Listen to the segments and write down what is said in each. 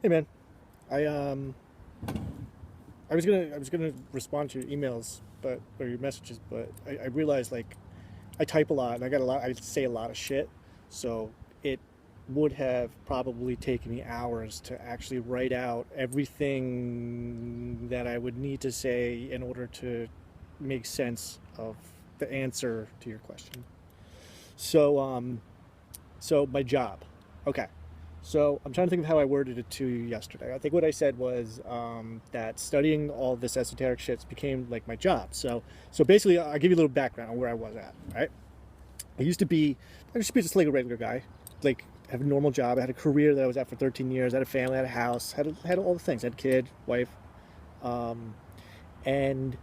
Hey man, I um I was gonna respond to your emails, but or your messages, but I realized like I type a lot and I say a lot of shit, so it would have probably taken me hours to actually write out everything that I would need to say in order to make sense of the answer to your question. So so my job. Okay. So I'm trying to think of how I worded it to you yesterday. I think what I said was that studying all this esoteric shit became like my job. So basically, I'll give you a little background on where I was at. Right. I used to be just like a regular guy, like have a normal job. I had a career that I was at for 13 years. I had a family, I had a house, had all the things. I had a kid, wife, and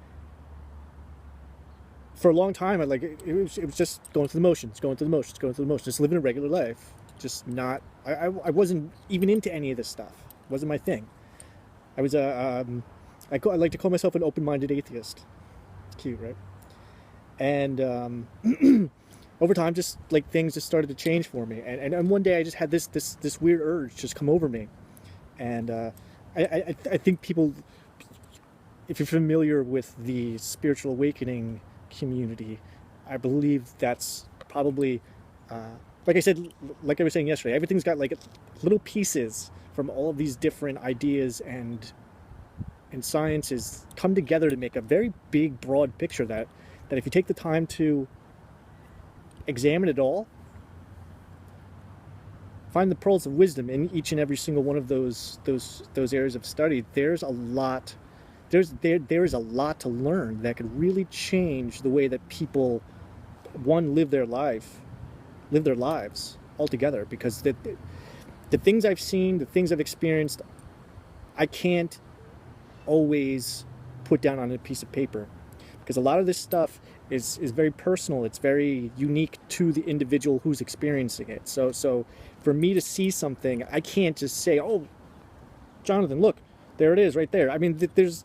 for a long time, it was just going through the motions, going through the motions, going through the motions, just living a regular life. Just not. I wasn't even into any of this stuff. It wasn't my thing. I was I like to call myself an open-minded atheist. Cute, right? And over time, just like things just started to change for me. And one day, I just had this weird urge just come over me. And I think people, if you're familiar with the spiritual awakening community, I believe that's probably, uh, like I said, like I was saying yesterday, everything's got like little pieces from all of these different ideas and sciences come together to make a very big, broad picture that if you take the time to examine it all, find the pearls of wisdom in each and every single one of those areas of study. There is a lot to learn that could really change the way that people one live their lives altogether. Because the things I've seen, the things I've experienced, I can't always put down on a piece of paper because a lot of this stuff is very personal. It's very unique to the individual who's experiencing it. So for me to see something, I can't just say, "Oh, Jonathan, look, there it is, right there." I mean, there's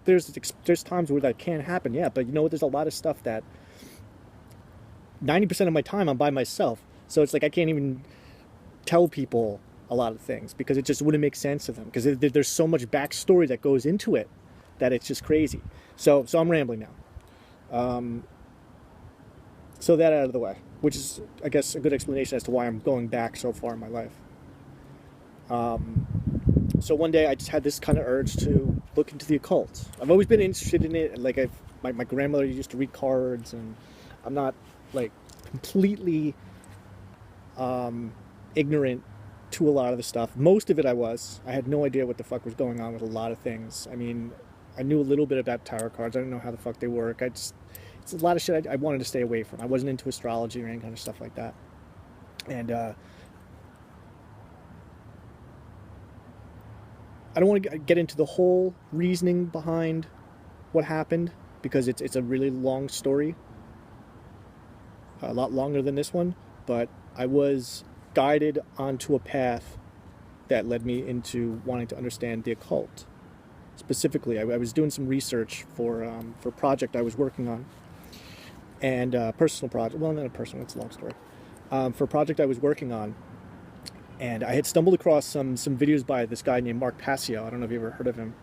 times where that can happen, yeah. But you know what? There's a lot of stuff that 90% of my time I'm by myself. So it's like I can't even tell people a lot of things because it just wouldn't make sense to them because there's so much backstory that goes into it that it's just crazy. So I'm rambling now. So that out of the way, which is, I guess, a good explanation as to why I'm going back so far in my life. So one day I just had this kind of urge to look into the occult. I've always been interested in it. Like my grandmother used to read cards, and I'm not like completely ignorant to a lot of the stuff. Most of it I had no idea what the fuck was going on with a lot of things. I mean, I knew a little bit about tarot cards. I didn't know how the fuck they work. It's a lot of shit I wanted to stay away from. I wasn't into astrology or any kind of stuff like that. And I don't want to get into the whole reasoning behind what happened because it's a really long story, a lot longer than this one. But I was guided onto a path that led me into wanting to understand the occult. Specifically, I was doing some research for a project I was working on, and personal project. Well, not a personal. It's a long story. For a project I was working on, and I had stumbled across some videos by this guy named Mark Passio. I don't know if you ever heard of him.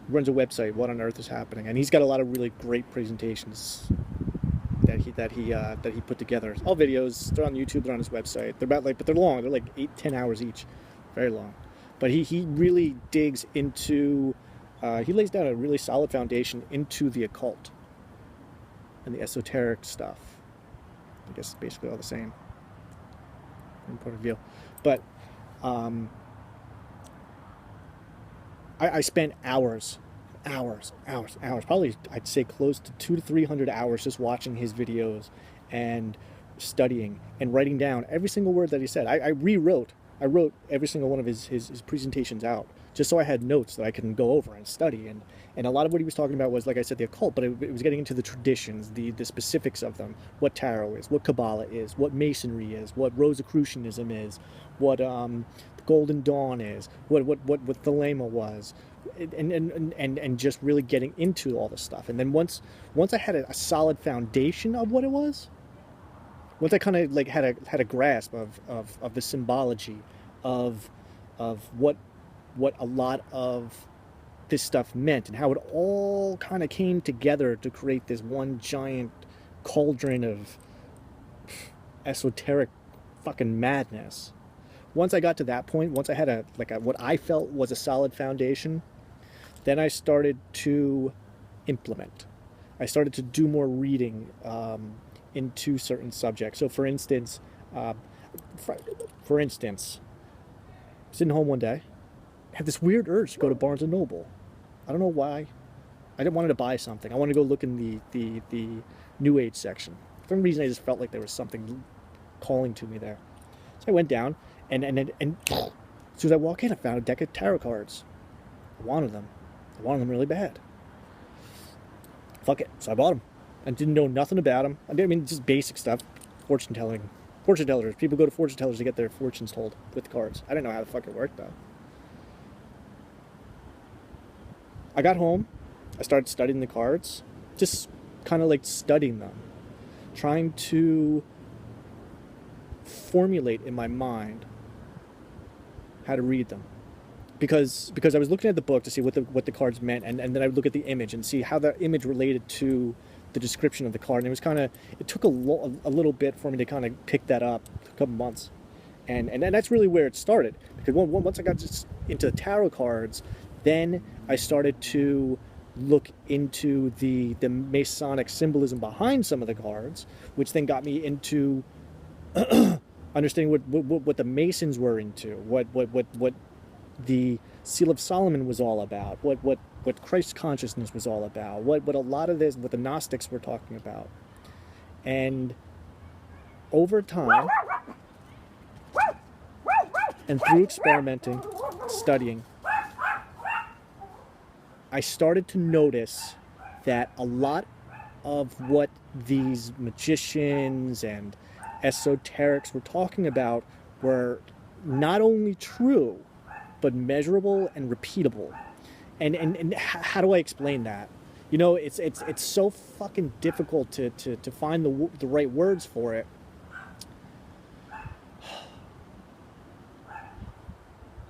Runs a website, What on Earth is Happening, and he's got a lot of really great presentations that he put together. All videos. They're on YouTube. They're on his website. But they're long. They're like 8-10 hours each. Very long. But he really digs into. He lays down a really solid foundation into the occult and the esoteric stuff. I guess it's basically all the same in point of view. But um, I spent hours, probably I'd say close to 200 to 300 hours just watching his videos and studying and writing down every single word that he said. I wrote every single one of his presentations out just so I had notes that I can go over and study. And a lot of what he was talking about was, like I said, the occult, but it was getting into the traditions, the specifics of them, what tarot is, what Kabbalah is, what Masonry is, what Rosicrucianism is, what the Golden Dawn is, what Thelema was, and just really getting into all this stuff. And then once I had a solid foundation of what it was, once I kind of like had a grasp of the symbology of of what a lot of this stuff meant and how it all kind of came together to create this one giant cauldron of esoteric fucking madness. Once I got to that point, once I had a what I felt was a solid foundation, then I started to implement. I started to do more reading into certain subjects. So, for instance, sitting home one day, I had this weird urge to go to Barnes and Noble. I don't know why. I didn't want to buy something. I wanted to go look in the New Age section. For some reason, I just felt like there was something calling to me there. So I went down, and as soon as I walk in, I found a deck of tarot cards. I wanted them. I wanted them really bad. Fuck it. So I bought them. I didn't know nothing about them. I mean, just basic stuff. Fortune telling. Fortune tellers. People go to fortune tellers to get their fortunes told with cards. I didn't know how the fuck it worked, though. I got home. I started studying the cards. Just kind of like studying them. Trying to formulate in my mind how to read them. Because I was looking at the book to see what the cards meant, and then I would look at the image and see how the image related to the description of the card. And it took a little bit for me to kind of pick that up, a couple months, and that's really where it started. Because once I got just into the tarot cards, then I started to look into the Masonic symbolism behind some of the cards, which then got me into understanding what the Masons were into, what the Seal of Solomon was all about, what Christ consciousness was all about, what a lot of this, what the Gnostics were talking about. And over time, and through experimenting, studying, I started to notice that a lot of what these magicians and esoterics were talking about were not only true, but measurable and repeatable. And how do I explain that? You know, it's so fucking difficult to find the right words for it.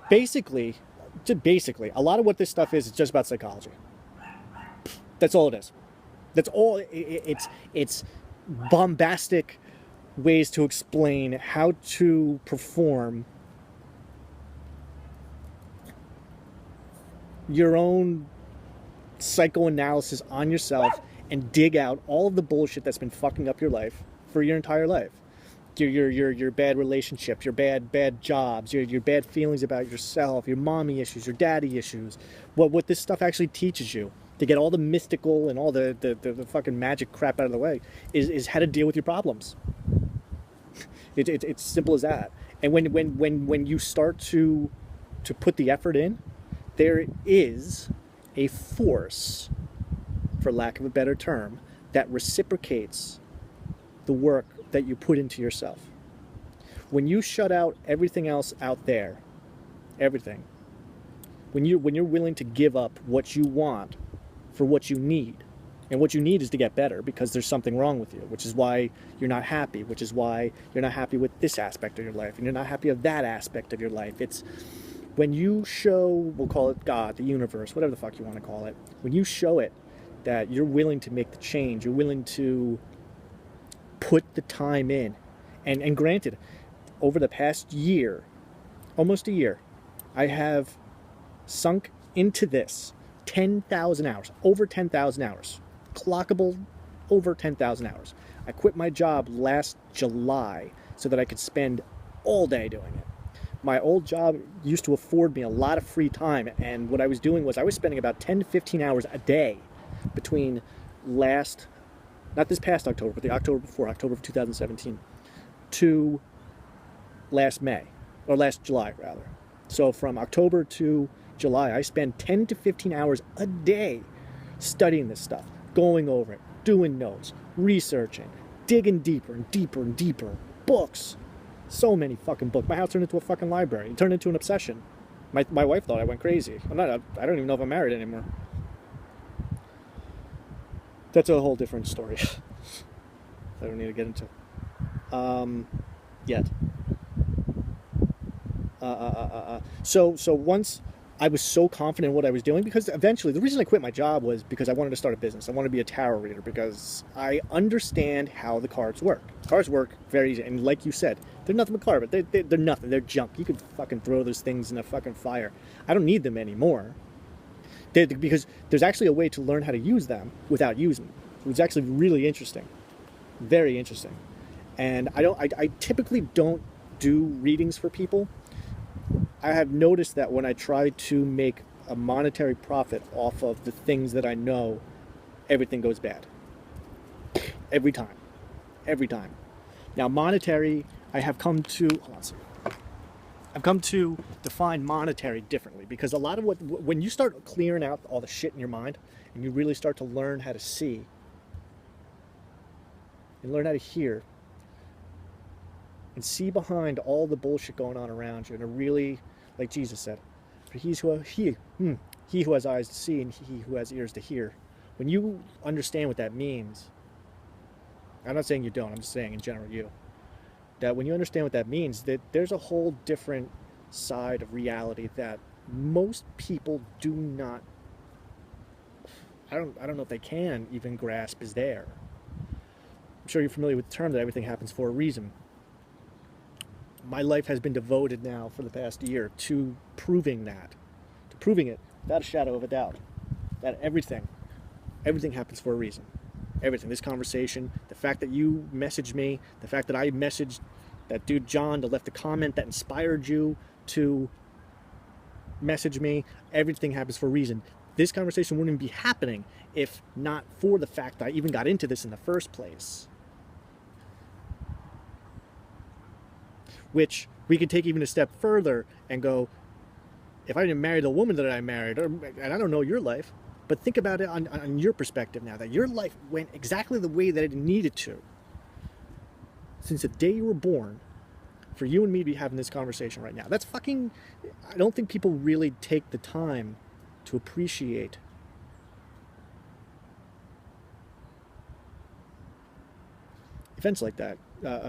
Basically, a lot of what this stuff is just about psychology. That's all it is. That's all. It's bombastic ways to explain how to perform your own psychoanalysis on yourself and dig out all of the bullshit that's been fucking up your life for your entire life. Your bad relationships, your bad jobs, your bad feelings about yourself, your mommy issues, your daddy issues. What this stuff actually teaches you, to get all the mystical and all the fucking magic crap out of the way, is how to deal with your problems. It's simple as that. And when you start to put the effort in, there is a force, for lack of a better term, that reciprocates the work that you put into yourself. When you shut out everything else out there, everything, when you're willing to give up what you want for what you need, and what you need is to get better because there's something wrong with you, which is why you're not happy, which is why you're not happy with this aspect of your life, and you're not happy with that aspect of your life. It's when you show, we'll call it God, the universe, whatever the fuck you want to call it, when you show it that you're willing to make the change, you're willing to put the time in. And granted, over the past year, almost a year, I have sunk into this 10,000 hours, over 10,000 hours, clockable over 10,000 hours. I quit my job last July so that I could spend all day doing it. My old job used to afford me a lot of free time, and what I was doing was I was spending about 10 to 15 hours a day between not this past October, but the October before, October of 2017, to last July rather. So from October to July, I spent 10 to 15 hours a day studying this stuff, going over it, doing notes, researching, digging deeper and deeper and deeper, books. So many fucking books. My house turned into a fucking library. It turned into an obsession. My wife thought I went crazy. I don't even know if I'm married anymore. That's a whole different story. I don't need to get into yet. So once I was so confident in what I was doing, because eventually the reason I quit my job was because I wanted to start a business. I wanted to be a tarot reader because I understand how the cards work. Cards work very easy, and like you said, they're nothing but cards, but they're nothing. They're junk. You could fucking throw those things in a fucking fire. I don't need them anymore. Because there's actually a way to learn how to use them without using them. It's actually really interesting, very interesting. And I typically don't do readings for people. I have noticed that when I try to make a monetary profit off of the things that I know, everything goes bad. Every time. Every time. Now, monetary, I have come to, hold on a second. I've come to define monetary differently, because a lot of when you start clearing out all the shit in your mind and you really start to learn how to see and learn how to hear and see behind all the bullshit going on around you, and to really, like Jesus said, for he who has eyes to see and he who has ears to hear. When you understand what that means, I'm not saying you don't, I'm just saying in general that when you understand what that means, that there's a whole different side of reality that most people do not, I don't know if they can even grasp is there. I'm sure you're familiar with the term that everything happens for a reason. My life has been devoted now for the past year to proving it without a shadow of a doubt, that everything happens for a reason. Everything. This conversation, the fact that you messaged me, the fact that I messaged that dude John that left a comment that inspired you to message me, everything happens for a reason. This conversation wouldn't be happening if not for the fact that I even got into this in the first place. Which we could take even a step further and go, if I didn't marry the woman that I married, and I don't know your life, but think about it on your perspective now, that your life went exactly the way that it needed to. Since the day you were born, for you and me to be having this conversation right now. That's fucking, I don't think people really take the time to appreciate events like that,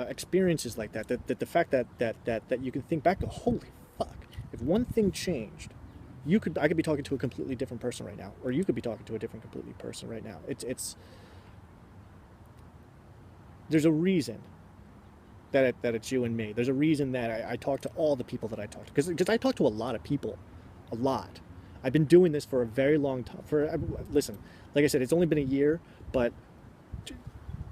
experiences like that, the fact that you can think back, go, holy fuck, if one thing changed, I could be talking to a completely different person right now, or you could be talking to a different completely person right now. There's a reason that it's you and me. There's a reason that I talk to all the people that I talk to, because I talk to a lot of people, a lot. I've been doing this for a very long time. Listen, like I said, it's only been a year, but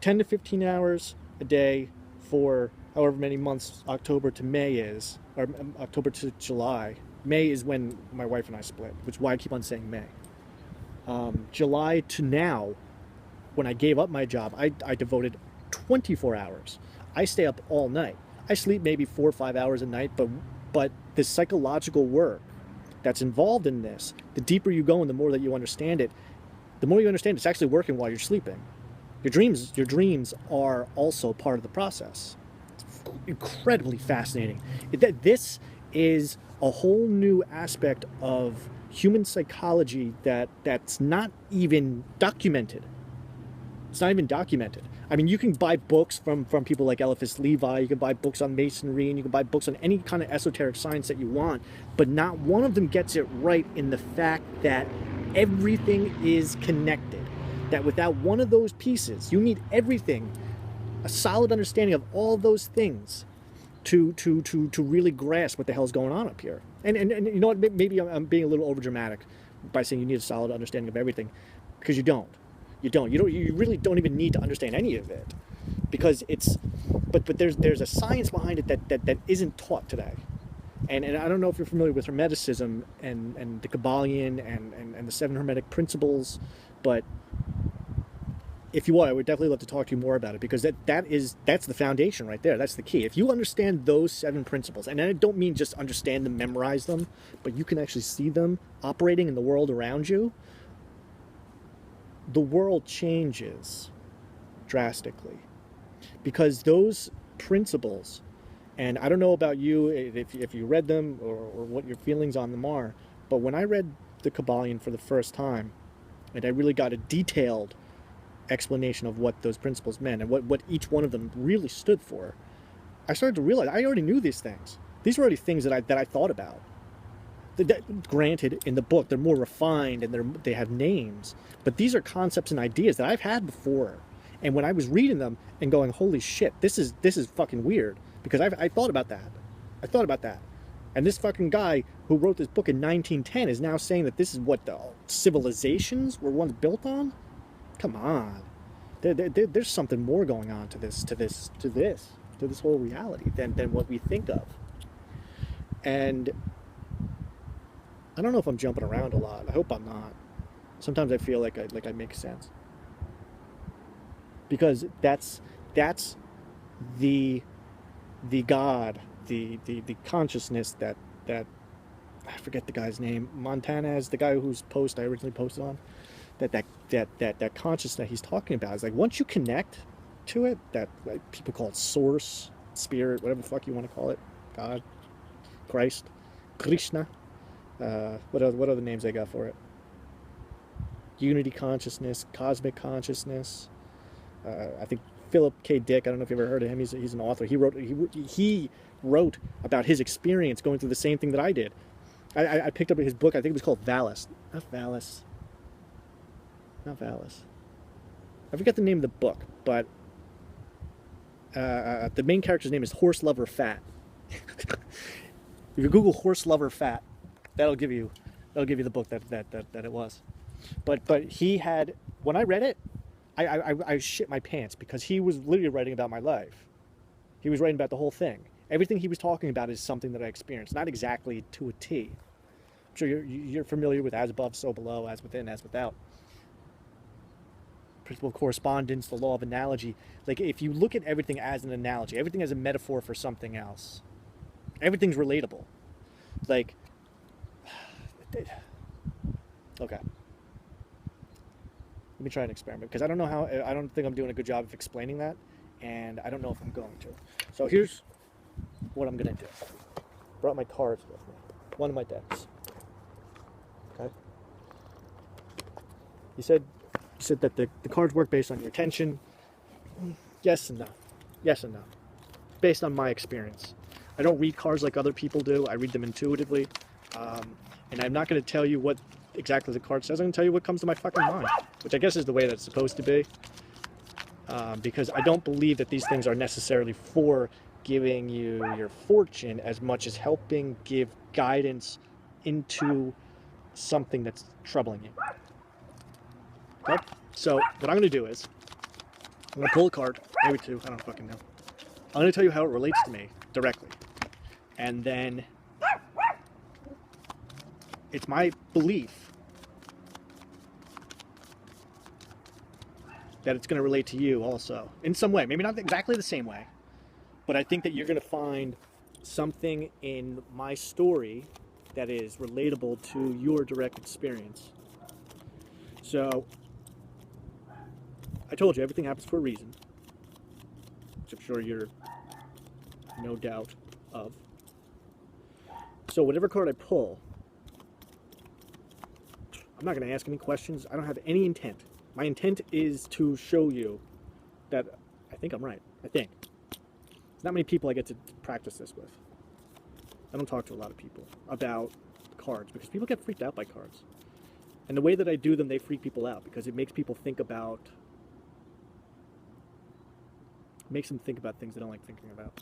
10 to 15 hours a day for however many months October to May is, or October to July. May is when my wife and I split, which is why I keep on saying May. July to now, when I gave up my job, I devoted 24 hours. I stay up all night. I sleep maybe 4 or 5 hours a night, but the psychological work that's involved in this, the deeper you go and the more that you understand it, the more you understand it's actually working while you're sleeping. Your dreams are also part of the process. It's incredibly fascinating. This is a whole new aspect of human psychology that's not even documented. It's not even documented. I mean, you can buy books from people like Eliphas Levi, you can buy books on masonry, and you can buy books on any kind of esoteric science that you want, but not one of them gets it right in the fact that everything is connected. That without one of those pieces, you need everything, a solid understanding of all those things to really grasp what the hell's going on up here. And you know what, maybe I'm being a little overdramatic by saying you need a solid understanding of everything, because you don't. You really don't even need to understand any of it, because but there's a science behind it that isn't taught today. And I don't know if you're familiar with Hermeticism and the Kabbalion and the 7 Hermetic principles, but if you are, I would definitely love to talk to you more about it, because that's the foundation right there. That's the key. If you understand those 7 principles, and I don't mean just understand them, memorize them, but you can actually see them operating in the world around you, the world changes drastically. Because those principles, and I don't know about you, if you read them or what your feelings on them are, but when I read the Kabbalion for the first time, and I really got a detailed explanation of what those principles meant and what each one of them really stood for, I started to realize I already knew these things. These were already things that I thought about. Granted, in the book, they're more refined and they have names, but these are concepts and ideas that I've had before. And when I was reading them and going, "Holy shit, this is fucking weird," because I thought about that. I thought about that. And this fucking guy who wrote this book in 1910 is now saying that this is what the civilizations were once built on. Come on, there's something more going on to this whole reality than what we think of. And I don't know if I'm jumping around a lot. I hope I'm not. Sometimes I feel like I make sense, because that's the God, the consciousness that I forget the guy's name. Montana is the guy whose post I originally posted on. That consciousness that he's talking about is like, once you connect to it, that, like, people call it source, spirit, whatever the fuck you want to call it, God, Christ, Krishna. What other names they got for it? Unity consciousness, cosmic consciousness. I think Philip K. Dick, I don't know if you've ever heard of him. He's an author. He wrote about his experience going through the same thing that I did. I picked up his book. I think it was called Valis. Not Valis. I forget the name of the book, but the main character's name is Horse Lover Fat. If you Google Horse Lover Fat, that'll give you the book that it was. But he had, when I read it, I shit my pants, because he was literally writing about my life. He was writing about the whole thing. Everything he was talking about is something that I experienced, not exactly to a T. I'm sure you're familiar with as above, so below, as within, as without. Principle of correspondence, the law of analogy. Like, if you look at everything as an analogy, everything as a metaphor for something else, everything's relatable. Like, okay. Let me try an experiment, because I don't think I'm doing a good job of explaining that, and I don't know if I'm going to. So here's what I'm going to do. Brought my cards with me. One of my decks. Okay. You said that the cards work based on your attention. Yes and no. Yes and no. Based on my experience. I don't read cards like other people do. I read them intuitively. And I'm not going to tell you what exactly the card says. I'm going to tell you what comes to my fucking mind, which I guess is the way that's supposed to be. Because I don't believe that these things are necessarily for giving you your fortune as much as helping give guidance into something that's troubling you. Okay? So what I'm going to do is, I'm going to pull a card, maybe two, I don't fucking know. I'm going to tell you how it relates to me directly. And then it's my belief that it's going to relate to you also in some way. Maybe not exactly the same way, but I think that you're going to find something in my story that is relatable to your direct experience. So, I told you, everything happens for a reason, which I'm sure you're no doubt of. So whatever card I pull, I'm not going to ask any questions. I don't have any intent. My intent is to show you that I think I'm right. I think. There's not many people I get to practice this with. I don't talk to a lot of people about cards, because people get freaked out by cards. And the way that I do them, they freak people out, because it makes people think about... makes them think about things they don't like thinking about.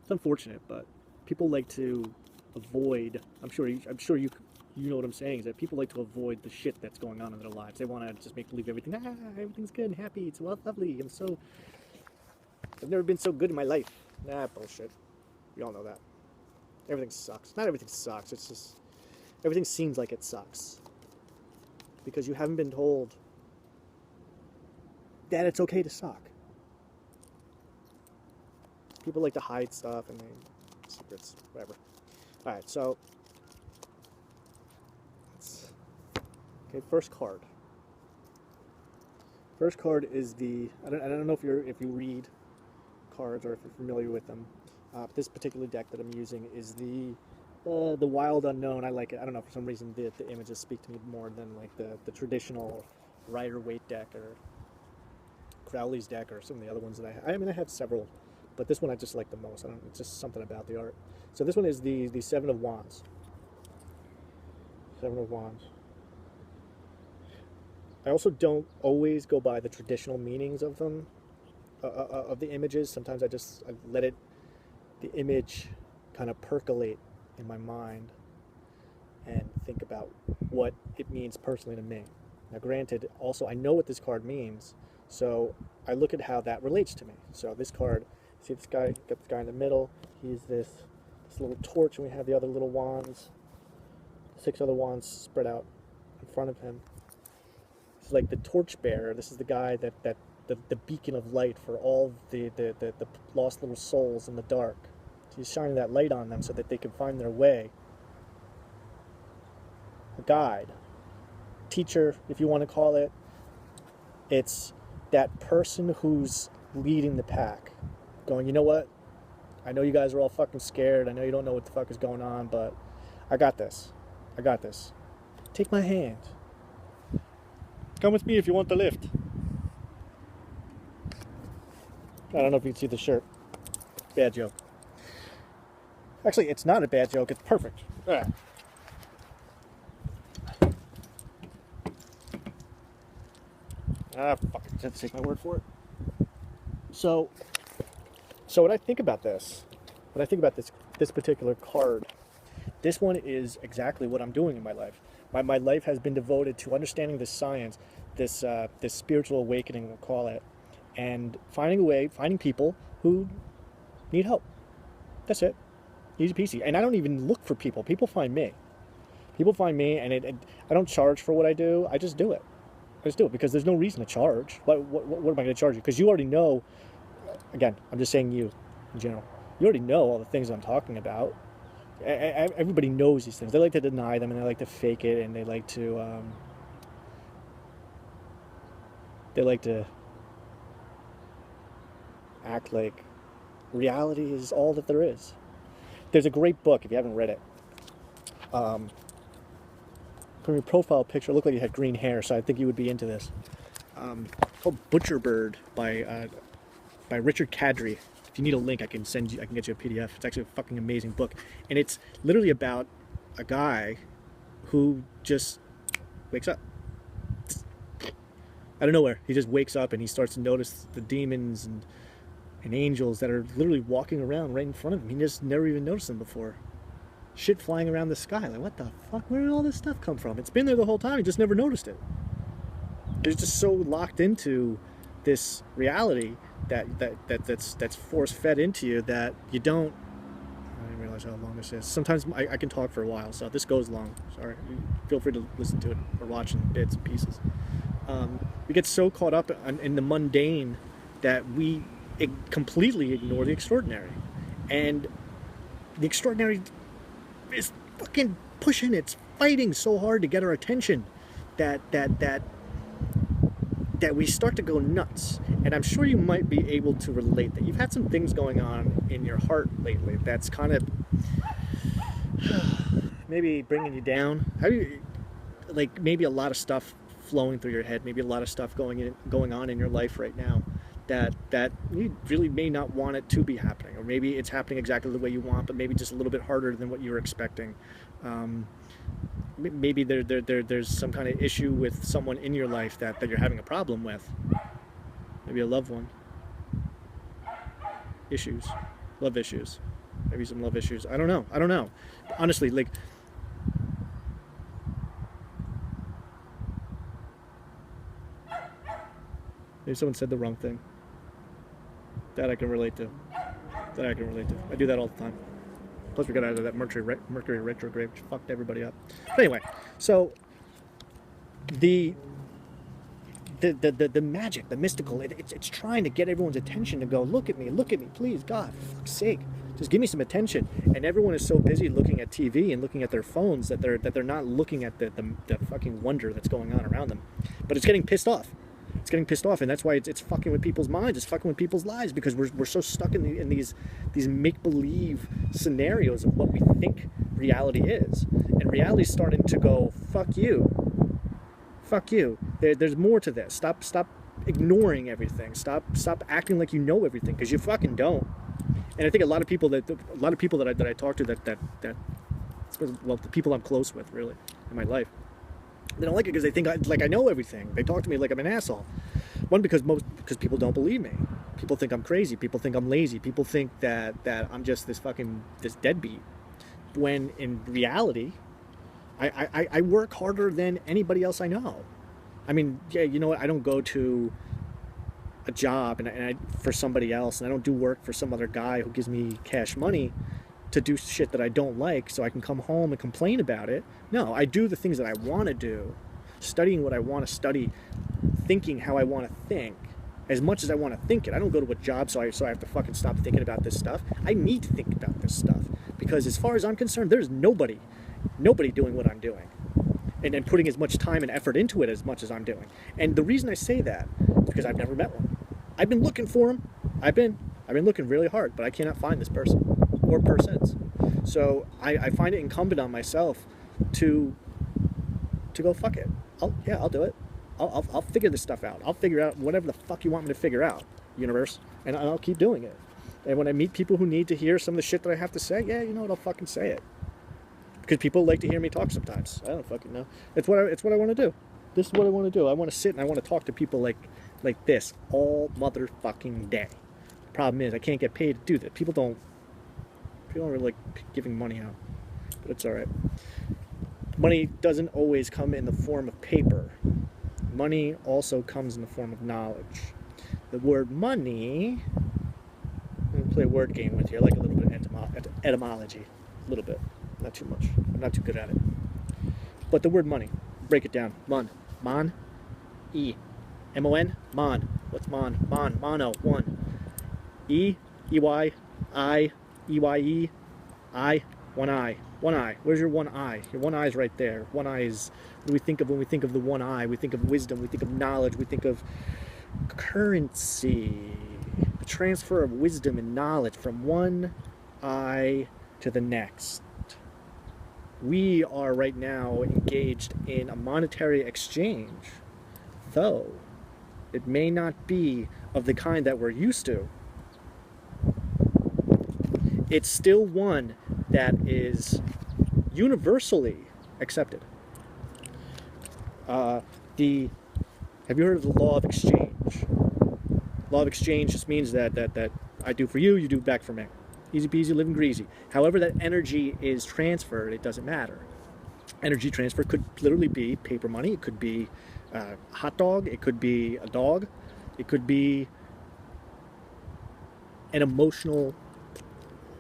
It's unfortunate, but people like to avoid... I'm sure you know what I'm saying, is that people like to avoid the shit that's going on in their lives. They want to just make believe everything's good and happy, it's lovely, I've never been so good in my life. Nah, bullshit. You all know that. Everything sucks. Not everything sucks, it's just... everything seems like it sucks. Because you haven't been told that it's okay to suck. People like to hide stuff and secrets, whatever. Alright, so... okay, first card. First card is the... I don't know if you read cards or if you're familiar with them. This particular deck that I'm using is the Wild Unknown. I like it. I don't know, for some reason the images speak to me more than like the traditional Rider-Waite deck or Crowley's deck or some of the other ones that I have. I mean, I have several but this one I just like the most. I don't. It's just something about the art. So this one is the Seven of Wands. Seven of Wands. I also don't always go by the traditional meanings of them, of the images. Sometimes I let the image kind of percolate in my mind and think about what it means personally to me. Now, granted, also I know what this card means, so I look at how that relates to me. So this card, see this guy, got this guy in the middle. He's this little torch, and we have the other little wands, 6 other wands spread out in front of him. It's like the torchbearer. This is the guy that the beacon of light for all the lost little souls in the dark. So he's shining that light on them so that they can find their way. A guide, teacher, if you want to call it. It's that person who's leading the pack, going, you know what? I know you guys are all fucking scared. I know you don't know what the fuck is going on, but I got this. I got this. Take my hand. Come with me if you want the lift. I don't know if you can see the shirt. Bad joke. Actually, it's not a bad joke. It's perfect. Ah. Fuck it. Just take my word for it. So when I think about this, this particular card, this one is exactly what I'm doing in my life. My life has been devoted to understanding this science, this spiritual awakening, we'll call it, and finding a way, finding people who need help. That's it. Easy peasy. And I don't even look for people. People find me. People find me, and I don't charge for what I do. I just do it. I just do it because there's no reason to charge. What am I going to charge you? Because you already know, again, I'm just saying you in general. You already know all the things I'm talking about. Everybody knows these things. They like to deny them, and they like to fake it, and they like to act like reality is all that there is. There's a great book, if you haven't read it. From your profile picture, it looked like you had green hair, so I think you would be into this. Called Butcher Bird by Richard Kadrey. If you need a link, I can get you a PDF. It's actually a fucking amazing book, and it's literally about a guy who just wakes up out of nowhere. He just wakes up and he starts to notice the demons and angels that are literally walking around right in front of him. He just never even noticed them before. Shit flying around the sky. Like, what the fuck? Where did all this stuff come from? It's been there the whole time. He just never noticed it. He's just so locked into this reality that's force fed into you that you don't. I didn't realize how long this is. Sometimes I can talk for a while, so this goes long. Sorry. Feel free to listen to it or watch in bits and pieces. We get so caught up in the mundane that we completely ignore the extraordinary, and the extraordinary is fucking pushing. It's fighting so hard to get our attention that we start to go nuts. And I'm sure you might be able to relate that you've had some things going on in your heart lately that's kind of maybe bringing you down. Like maybe a lot of stuff flowing through your head, maybe a lot of stuff going on in your life right now that you really may not want it to be happening, or maybe it's happening exactly the way you want, but maybe just a little bit harder than what you were expecting. Maybe there's some kind of issue with someone in your life that you're having a problem with. Maybe a loved one. Issues. Love issues. Maybe some love issues. I don't know. Honestly, like, maybe someone said the wrong thing. That I can relate to. I do that all the time. Plus, we got out of that Mercury retrograde, which fucked everybody up. But anyway, so the magic, the mystical, it's trying to get everyone's attention to go, look at me, please, God, for fuck's sake, just give me some attention. And everyone is so busy looking at TV and looking at their phones that they're not looking at the fucking wonder that's going on around them. But it's getting pissed off. It's getting pissed off, and that's why it's fucking with people's minds. It's fucking with people's lives, because we're so stuck in these make-believe scenarios of what we think reality is, and reality's starting to go, fuck you. There's more to this. Stop ignoring everything. Stop acting like you know everything, because you fucking don't. And I think a lot of people that I talk to well, the people I'm close with really in my life, they don't like it because they think I know everything. They talk to me like I'm an asshole. One, because people don't believe me. People think I'm crazy. People think I'm lazy. People think that I'm just this deadbeat. When in reality, I work harder than anybody else I know. I mean, yeah, you know what? I don't go to a job for somebody else, and I don't do work for some other guy who gives me cash money to do shit that I don't like so I can come home and complain about it. No, I do the things that I want to do, studying what I want to study, thinking how I want to think, as much as I want to think it. I don't go to a job so I have to fucking stop thinking about this stuff. I need to think about this stuff because as far as I'm concerned, there's nobody doing what I'm doing and putting as much time and effort into it as much as I'm doing. And the reason I say that is because I've never met one. I've been looking for him. I've been looking really hard, but I cannot find this person or persons. So I find it incumbent on myself to go, fuck it. I'll do it. I'll figure this stuff out. I'll figure out whatever the fuck you want me to figure out, universe, and I'll keep doing it. And when I meet people who need to hear some of the shit that I have to say, yeah, you know what, I'll fucking say it. Because people like to hear me talk sometimes. I don't fucking know. It's what I want to do. This is what I want to do. I want to sit and I want to talk to people like this all motherfucking day. The problem is I can't get paid to do that. People don't really like giving money out, but it's all right. Money doesn't always come in the form of paper. Money also comes in the form of knowledge. The word money, I'm going to play a word game with you. I like a little bit of etymology. A little bit. Not too much. I'm not too good at it. But the word money, break it down. Mon. Mon. E. M-O-N. Mon. What's mon? Mon. Mono. One. E. E-Y. I. E-Y-E. I. One eye. One eye. Where's your one eye? Your one eye is right there. One eye is what do we think of when we think of the one eye? We think of wisdom. We think of knowledge. We think of currency. The transfer of wisdom and knowledge from one eye to the next. We are right now engaged in a monetary exchange, though it may not be of the kind that we're used to. It's still one that is universally accepted. Have you heard of the law of exchange? Law of exchange just means that I do for you, you do back for me. Easy peasy, living greasy. However that energy is transferred, it doesn't matter. Energy transfer could literally be paper money. It could be a hot dog. It could be a dog. It could be an emotional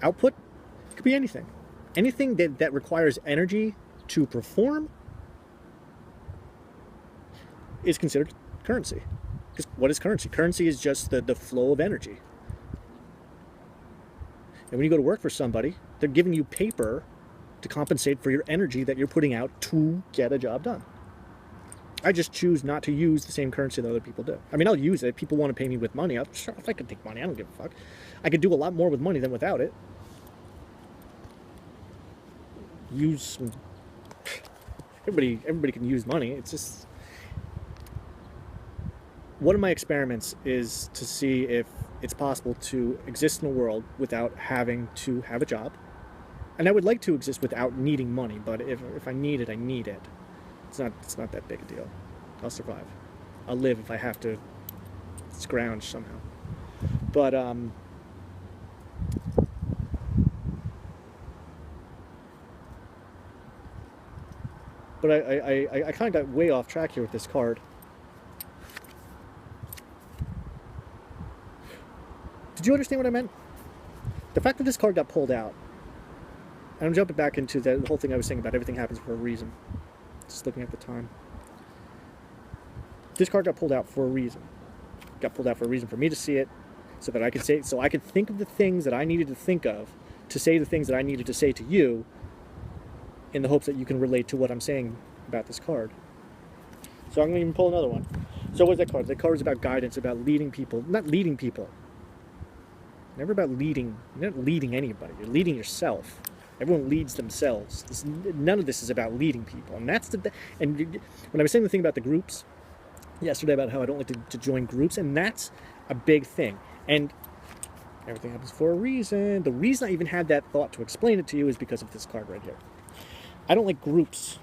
output. It could be anything. Anything that requires energy to perform is considered currency. Because what is currency? Currency is just the flow of energy. And when you go to work for somebody, they're giving you paper to compensate for your energy that you're putting out to get a job done. I just choose not to use the same currency that other people do. I mean, I'll use it. If people want to pay me with money, sure, if I could take money, I don't give a fuck. I could do a lot more with money than without it. Everybody can use money. It's just... One of my experiments is to see if it's possible to exist in a world without having to have a job. And I would like to exist without needing money, but if I need it, I need it. It's not that big a deal. I'll survive. I'll live if I have to scrounge somehow. But I kind of got way off track here with this card. Did you understand what I meant? The fact that this card got pulled out, and I'm jumping back into the whole thing I was saying about everything happens for a reason. Just looking at the time. This card got pulled out for a reason. It got pulled out for a reason for me to see it, so that I could say, so I could think of the things that I needed to think of, to say the things that I needed to say to you, in the hopes that you can relate to what I'm saying about this card. So I'm going to even pull another one. So what's that card? That card is about guidance, about leading people. Not leading people. Never about leading. You're not leading anybody. You're leading yourself. Everyone leads themselves. None of this is about leading people. And that's and when I was saying the thing about the groups yesterday, about how I don't like to join groups, and that's a big thing. And Everything happens for a reason. The reason I even had that thought to explain it to you is because of this card right here. I don't like groups.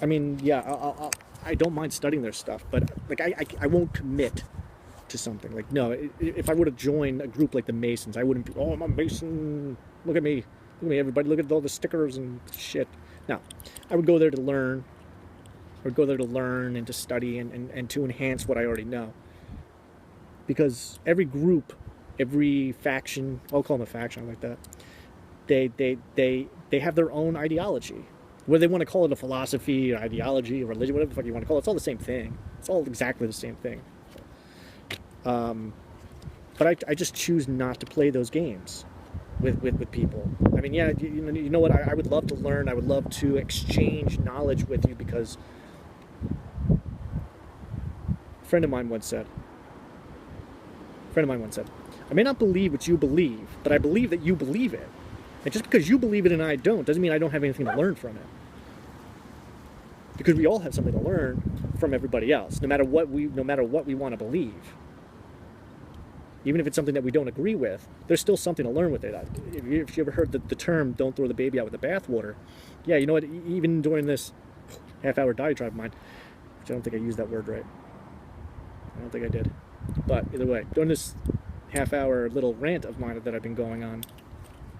I mean, yeah, I don't mind studying their stuff, but like I won't commit to something. Like, no, if I were to join a group like the Masons, I wouldn't be, oh, I'm a Mason, look at me, everybody, look at all the stickers and shit. No, I would go there to learn. I would go there to learn and to study and to enhance what I already know. Because every group, every faction, I'll call them a faction, I like that, they have their own ideology. Whether they want to call it a philosophy or ideology or religion, whatever the fuck you want to call it, it's all the same thing. It's all exactly the same thing. But I just choose not to play those games with people. I mean, yeah, you know what? I would love to learn. I would love to exchange knowledge with you because a friend of mine once said, I may not believe what you believe, but I believe that you believe it. And just because you believe it and I don't, doesn't mean I don't have anything to learn from it. Because we all have something to learn from everybody else, no matter what we want to believe. Even if it's something that we don't agree with, there's still something to learn with it. If you ever heard the term, don't throw the baby out with the bathwater. Yeah, you know what, even during this half-hour diatribe of mine, which I don't think I used that word right. I don't think I did. But either way, during this half-hour little rant of mine that I've been going on,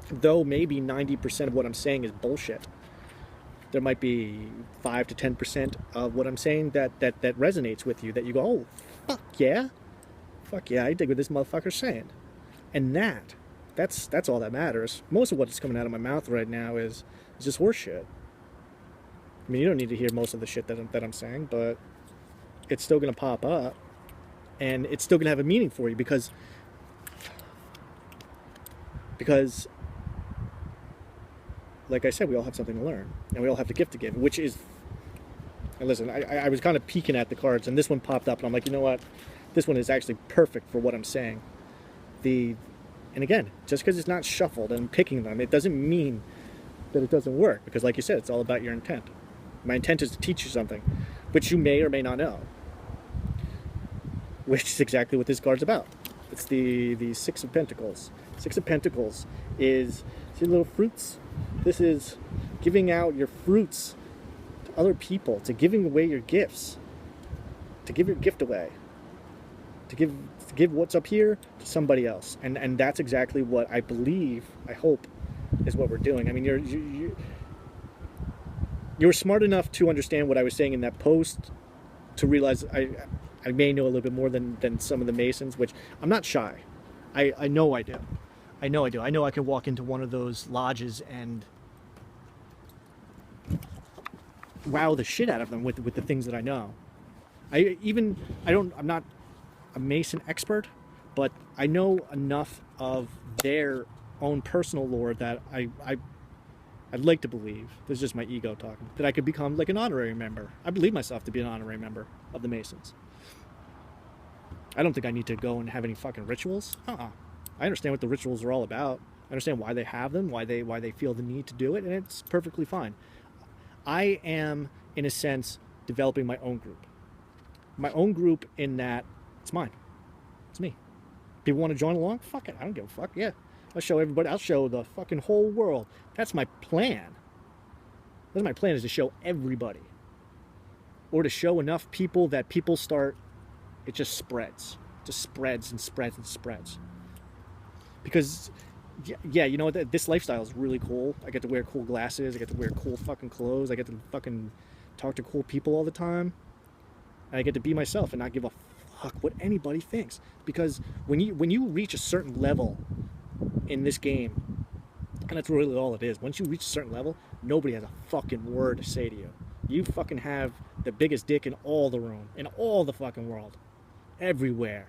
though maybe 90% of what I'm saying is bullshit, there might be 5 to 10% of what I'm saying that resonates with you, that you go, oh, fuck yeah, I dig what this motherfucker's saying. And that's all that matters. Most of what's coming out of my mouth right now is just horse shit. I mean, you don't need to hear most of the shit that I'm saying, but it's still going to pop up, and it's still going to have a meaning for you because like I said, we all have something to learn, and we all have the gift to give, which is, and listen, I was kind of peeking at the cards, and this one popped up, and I'm like, you know what? This one is actually perfect for what I'm saying. And again, just because it's not shuffled and picking them, it doesn't mean that it doesn't work, because like you said, it's all about your intent. My intent is to teach you something, which you may or may not know, which is exactly what this card's about. It's the Six of Pentacles. Six of Pentacles is, see the little fruits? This is giving out your fruits to other people, to giving away your gifts, to give your gift away, to give what's up here to somebody else. And that's exactly what I believe, I hope, is what we're doing. I mean, you were smart enough to understand what I was saying in that post, to realize I may know a little bit more than some of the Masons, which I'm not shy. I know I do. I know I can walk into one of those lodges and wow the shit out of them with the things that I know. I'm not a Mason expert, but I know enough of their own personal lore that I'd like to believe, this is just my ego talking, that I could become like an honorary member. I believe myself to be an honorary member of the Masons. I don't think I need to go and have any fucking rituals. I understand what the rituals are all about. I understand why they have them, why they feel the need to do it, and it's perfectly fine. I am, in a sense, developing my own group. My own group in that it's mine. It's me. People want to join along? Fuck it. I don't give a fuck. Yeah. I'll show everybody. I'll show the fucking whole world. That's my plan. That's my plan, is to show everybody. Or to show enough people that people start, it just spreads. It just spreads and spreads and spreads. Because, yeah, you know what? This lifestyle is really cool. I get to wear cool glasses. I get to wear cool fucking clothes. I get to fucking talk to cool people all the time. And I get to be myself and not give a fuck what anybody thinks. Because when you reach a certain level in this game, and that's really all it is, once you reach a certain level, nobody has a fucking word to say to you. You fucking have the biggest dick in all the room, in all the fucking world, everywhere.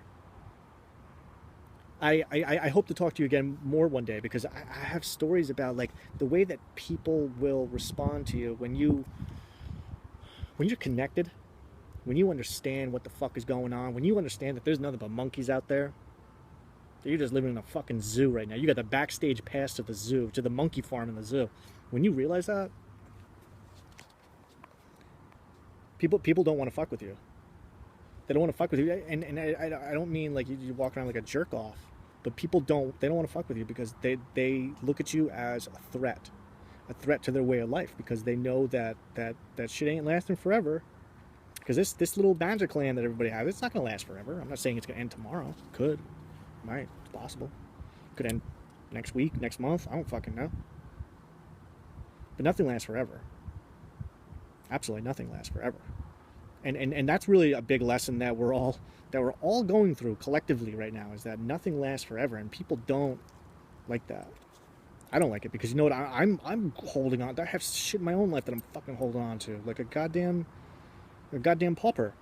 I hope to talk to you again more one day, because I have stories about like the way that people will respond to you when you're connected, when you understand what the fuck is going on, when you understand that there's nothing but monkeys out there, that you're just living in a fucking zoo right now. You got the backstage pass to the zoo, to the monkey farm in the zoo. When you realize that, people don't want to fuck with you. They don't want to fuck with you, and I don't mean like you walk around like a jerk off. But people don't want to fuck with you because they look at you as a threat to their way of life, because they know that shit ain't lasting forever. Because this little magic land that everybody has, it's not going to last forever. I'm not saying it's going to end tomorrow. It could. Might. It's possible. It could end next week, next month. I don't fucking know. But nothing lasts forever. Absolutely nothing lasts forever. And that's really a big lesson that we're all going through collectively right now, is that nothing lasts forever, and people don't like that. I don't like it, because you know what? I'm holding on. I have shit in my own life that I'm fucking holding on to, like a goddamn pauper,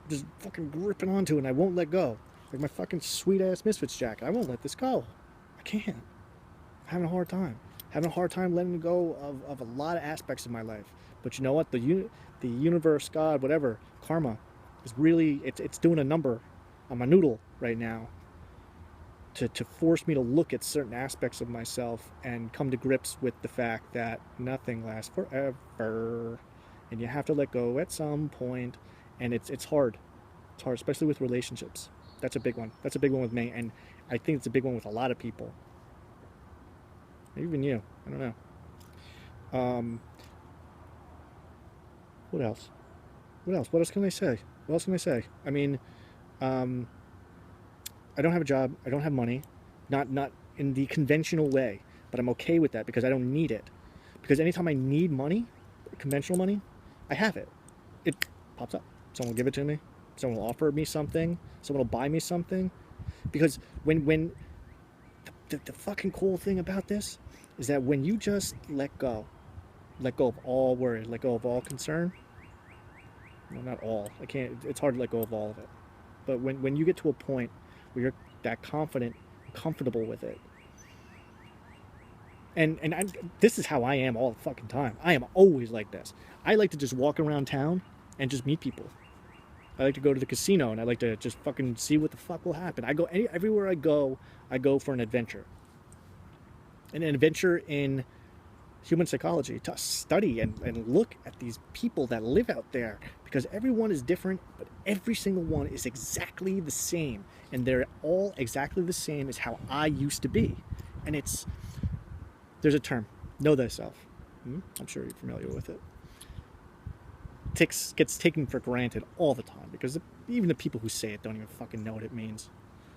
just fucking gripping onto it, and I won't let go. Like my fucking sweet ass Misfits jacket. I won't let this go. I can't. I'm having a hard time. Having a hard time letting go of a lot of aspects of my life. But you know what? The universe, God, whatever, karma, is really, it's doing a number on my noodle right now to force me to look at certain aspects of myself and come to grips with the fact that nothing lasts forever, and you have to let go at some point. And it's hard. It's hard, especially with relationships. That's a big one. That's a big one with me, and I think it's a big one with a lot of people. Even you. I don't know. What else? What else can I say? I mean, I don't have a job. I don't have money. Not in the conventional way. But I'm okay with that, because I don't need it. Because anytime I need money, conventional money, I have it. It pops up. Someone will give it to me. Someone will offer me something. Someone will buy me something. Because when the fucking cool thing about this is that when you just let go of all worry, let go of all concern. Well, not all. It's hard to let go of all of it. But when you get to a point where you're that confident, comfortable with it. And this is how I am all the fucking time. I am always like this. I like to just walk around town and just meet people. I like to go to the casino, and I like to just fucking see what the fuck will happen. Everywhere I go for an adventure. An adventure in human psychology, to study and look at these people that live out there, because everyone is different, but every single one is exactly the same, and they're all exactly the same as how I used to be. And there's a term, know thyself. I'm sure you're familiar with it. Gets taken for granted all the time, because even the people who say it don't even fucking know what it means.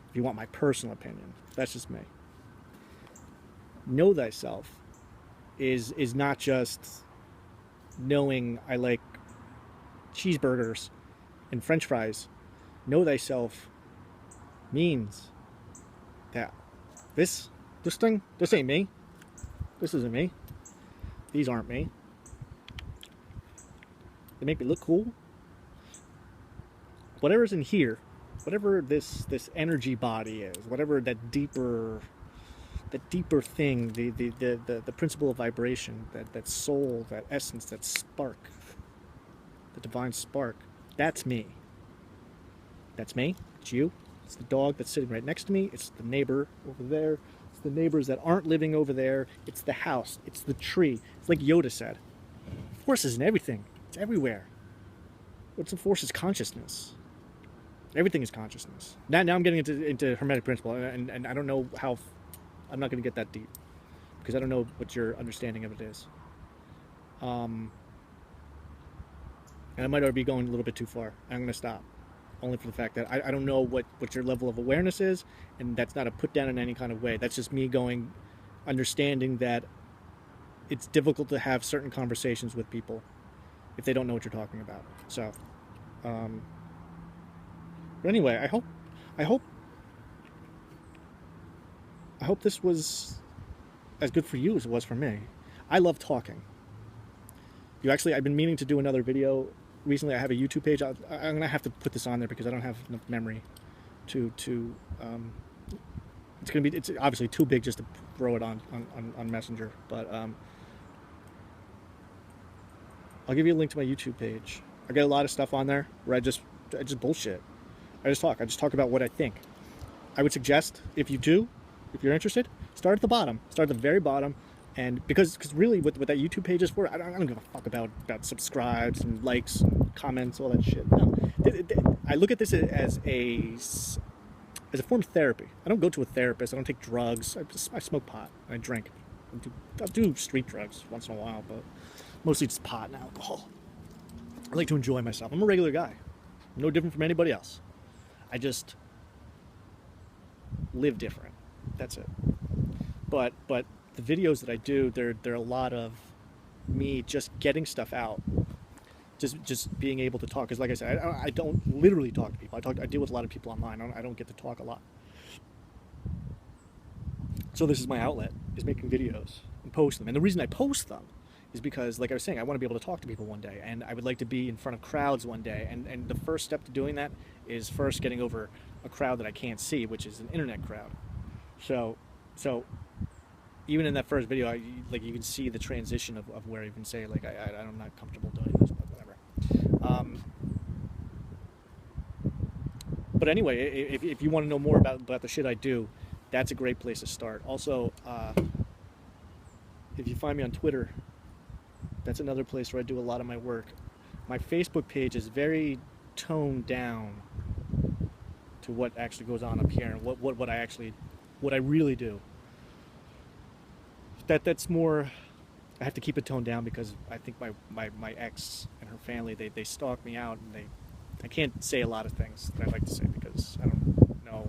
If you want my personal opinion, that's just me. Know thyself is not just knowing I like cheeseburgers and french fries. Know thyself means that this ain't me. This isn't me. These aren't me. They make me look cool. Whatever's in here, whatever this energy body is, whatever that deeper thing, the principle of vibration, that soul, that essence, that spark, the divine spark, that's me. That's me. It's you. It's the dog that's sitting right next to me. It's the neighbor over there. It's the neighbors that aren't living over there. It's the house. It's the tree. It's like Yoda said. Force is in everything. It's everywhere. What's the force is consciousness. Everything is consciousness. Now I'm getting into Hermetic principle, and I don't know how. I'm not going to get that deep, because I don't know what your understanding of it is. And I might already be going a little bit too far. I'm going to stop. Only for the fact that I don't know what your level of awareness is, and that's not a put down in any kind of way. That's just me understanding that it's difficult to have certain conversations with people if they don't know what you're talking about. So, but anyway, I hope this was as good for you as it was for me. I love talking. I've been meaning to do another video. Recently, I have a YouTube page. I'm gonna have to put this on there because I don't have enough memory to it's obviously too big just to throw it on Messenger, but I'll give you a link to my YouTube page. I get a lot of stuff on there where I just bullshit. I just talk about what I think. I would suggest, if you're interested, start at the bottom. Start at the very bottom. And because really what that YouTube page is for, I don't give a fuck about subscribes and likes and comments, all that shit. No. I look at this as as a form of therapy. I don't go to a therapist. I don't take drugs. I smoke pot. I drink. I'll do street drugs once in a while, but mostly just pot and alcohol. I like to enjoy myself. I'm a regular guy. I'm no different from anybody else. I just live different. That's it. But the videos that I do, they're a lot of me just getting stuff out. Just being able to talk. Because like I said, I don't literally talk to people. I deal with a lot of people online. I don't get to talk a lot. So this is my outlet, is making videos and post them. And the reason I post them is because, like I was saying, I want to be able to talk to people one day, and I would like to be in front of crowds one day. And the first step to doing that is first getting over a crowd that I can't see, which is an internet crowd. So even in that first video, like you can see the transition of where I even say like I'm not comfortable doing this, but whatever. But anyway, if you want to know more about the shit I do, that's a great place to start. Also, if you find me on Twitter, that's another place where I do a lot of my work. My Facebook page is very toned down to what actually goes on up here and what I really do. That's more, I have to keep it toned down because I think my ex and her family, they stalk me out, and I can't say a lot of things that I'd like to say because I don't know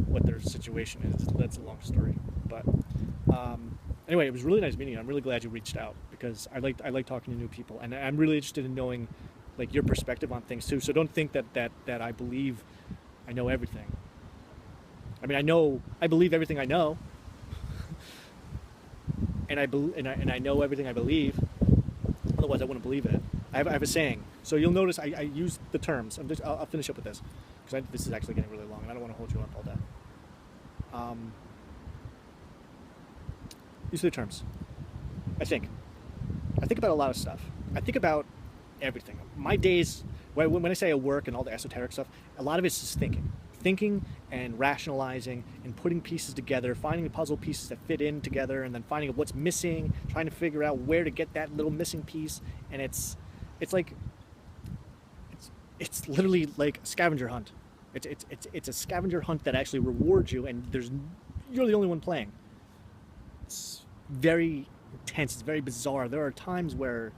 what their situation is. That's a long story. But anyway, it was really nice meeting you. I'm really glad you reached out because I like talking to new people, and I'm really interested in knowing like your perspective on things too. So don't think that I believe I know everything. I mean, I believe everything I know, and I know everything I believe. Otherwise, I wouldn't believe it. I have a saying. So you'll notice I use the terms. I'll finish up with this because this is actually getting really long, and I don't want to hold you up all day. These are the terms. I think about a lot of stuff. I think about everything. My days, when I say I work and all the esoteric stuff, a lot of it's just thinking and rationalizing and putting pieces together, finding the puzzle pieces that fit in together, and then finding what's missing, trying to figure out where to get that little missing piece. And it's literally like a scavenger hunt. It's a scavenger hunt that actually rewards you, and you're the only one playing. It's very intense. It's very bizarre. There are times where,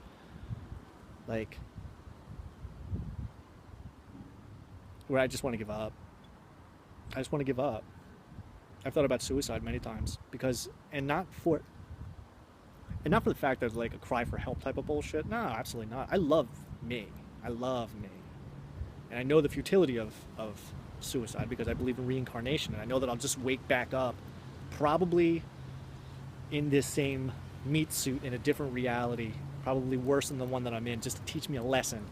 I just want to give up. I just want to give up. I've thought about suicide many times and not for the fact that it's like a cry for help type of bullshit. No, absolutely not. I love me. And I know the futility of suicide because I believe in reincarnation, and I know that I'll just wake back up probably in this same meat suit in a different reality, probably worse than the one that I'm in, just to teach me a lesson.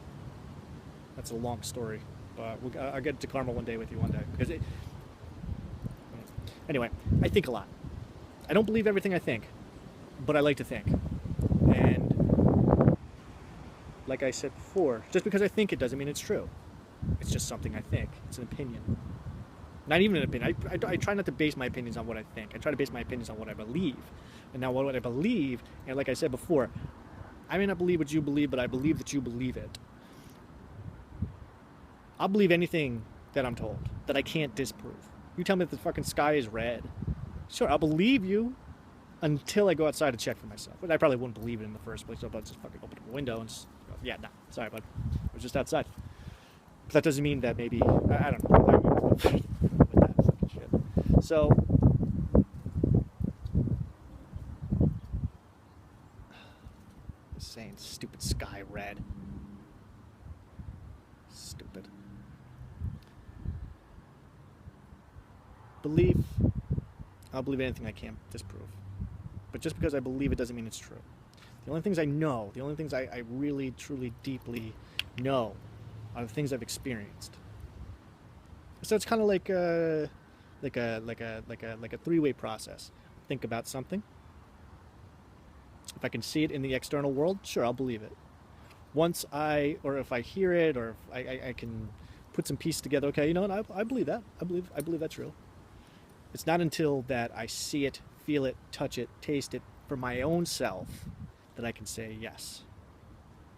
That's a long story, but I'll get to karma one day with you one day. Anyway, I think a lot. I don't believe everything I think, but I like to think. And like I said before, just because I think it doesn't mean it's true. It's just something I think. It's an opinion. Not even an opinion. I try not to base my opinions on what I think. I try to base my opinions on what I believe. And now what I believe, and like I said before, I may not believe what you believe, but I believe that you believe it. I'll believe anything that I'm told, that I can't disprove. You tell me that the fucking sky is red. Sure, I'll believe you until I go outside to check for myself. But I probably wouldn't believe it in the first place, so I'll just fucking open up a window and just go, yeah, nah, sorry, bud. I was just outside. But that doesn't mean that maybe, I don't know. With that fucking shit. So, saying stupid sky red. Stupid. Belief. I'll believe anything I can't disprove. But just because I believe it doesn't mean it's true. The only things I know, the only things I really, truly, deeply know are the things I've experienced. So it's kind of like a three-way process. Think about something. If I can see it in the external world, sure, I'll believe it. If I hear it, or if I can put some pieces together, okay, you know what, I believe that. I believe that's real. It's not until that I see it, feel it, touch it, taste it for my own self that I can say, yes,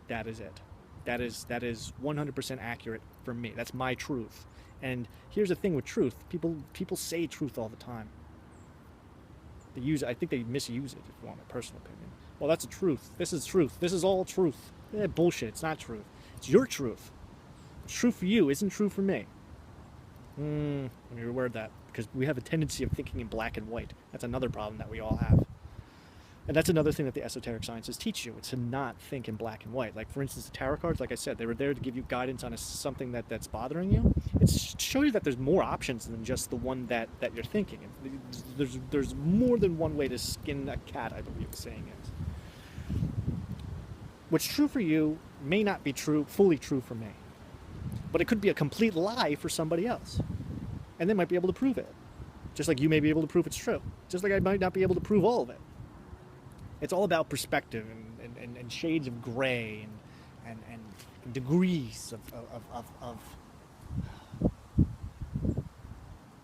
that is it. That is 100% accurate for me. That's my truth. And here's the thing with truth: people say truth all the time. They use it. I think they misuse it. If you want my personal opinion, well, that's the truth. This is truth. This is all truth. Bullshit. It's not truth. It's your truth. What's true for you isn't true for me. Let me reword that, because we have a tendency of thinking in black and white. That's another problem that we all have. And that's another thing that the esoteric sciences teach you. It's to not think in black and white. Like, for instance, the tarot cards, like I said, they were there to give you guidance on something that's bothering you. It's to show you that there's more options than just the one that you're thinking. There's more than one way to skin a cat, I believe the saying is. What's true for you may not be fully true for me. But it could be a complete lie for somebody else. And they might be able to prove it. Just like you may be able to prove it's true. Just like I might not be able to prove all of it. It's all about perspective and shades of gray and degrees of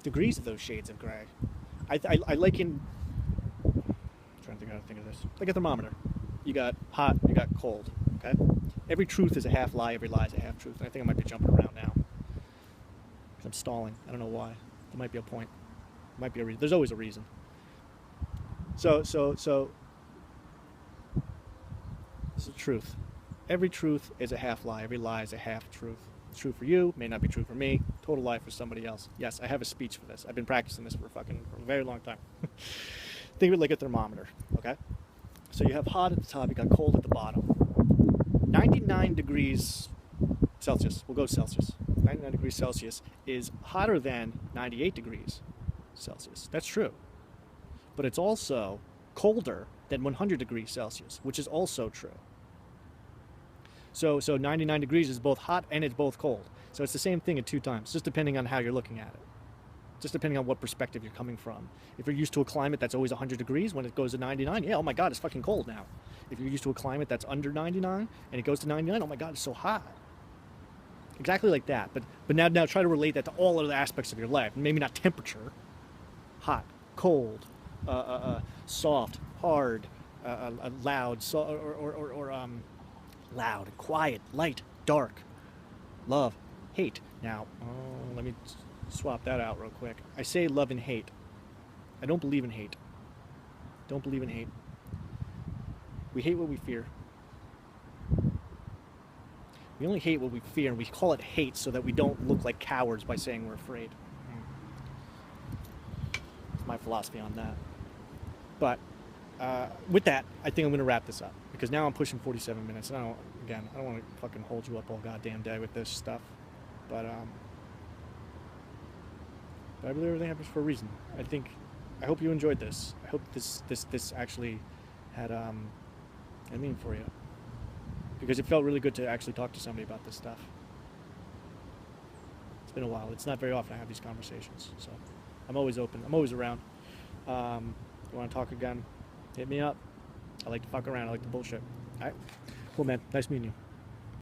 degrees of those shades of gray. I liken, I'm trying to think how to think of this, like a thermometer. You got hot, you got cold, okay? Every truth is a half lie, every lie is a half truth. And I think I might be jumping around now. I'm stalling. I don't know why. There might be a point. There might be a reason. There's always a reason. So this is the truth. Every truth is a half lie. Every lie is a half truth. It's true for you, may not be true for me. Total lie for somebody else. Yes, I have a speech for this. I've been practicing this for a very long time. Think of it like a thermometer, okay? So you have hot at the top, you got cold at the bottom. 99 degrees Celsius, we'll go Celsius. 99 degrees Celsius is hotter than 98 degrees Celsius. That's true. But it's also colder than 100 degrees Celsius, which is also true. So 99 degrees is both hot and it's both cold. So it's the same thing at two times, just depending on how you're looking at it. Just depending on what perspective you're coming from. If you're used to a climate that's always 100 degrees, when it goes to 99, yeah, oh my God, it's fucking cold now. If you're used to a climate that's under 99 and it goes to 99, oh my God, it's so hot. Exactly like that. But now try to relate that to all other aspects of your life. Maybe not temperature. Hot, cold, soft, hard, loud, loud, quiet, light, dark, love, hate. Now, let me swap that out real quick. I say love and hate. I don't believe in hate. Don't believe in hate. We hate what we fear. We only hate what we fear, and we call it hate so that we don't look like cowards by saying we're afraid. That's my philosophy on that. But with that, I think I'm going to wrap this up, because now I'm pushing 47 minutes, and I don't want to fucking hold you up all goddamn day with this stuff. But I believe everything happens for a reason. I hope you enjoyed this. I hope this actually had a meaning for you, because it felt really good to actually talk to somebody about this stuff. It's been a while. It's not very often I have these conversations, so I'm always open. I'm always around. You want to talk again? Hit me up. I like to fuck around. I like to bullshit. All right, cool, man. Nice meeting you.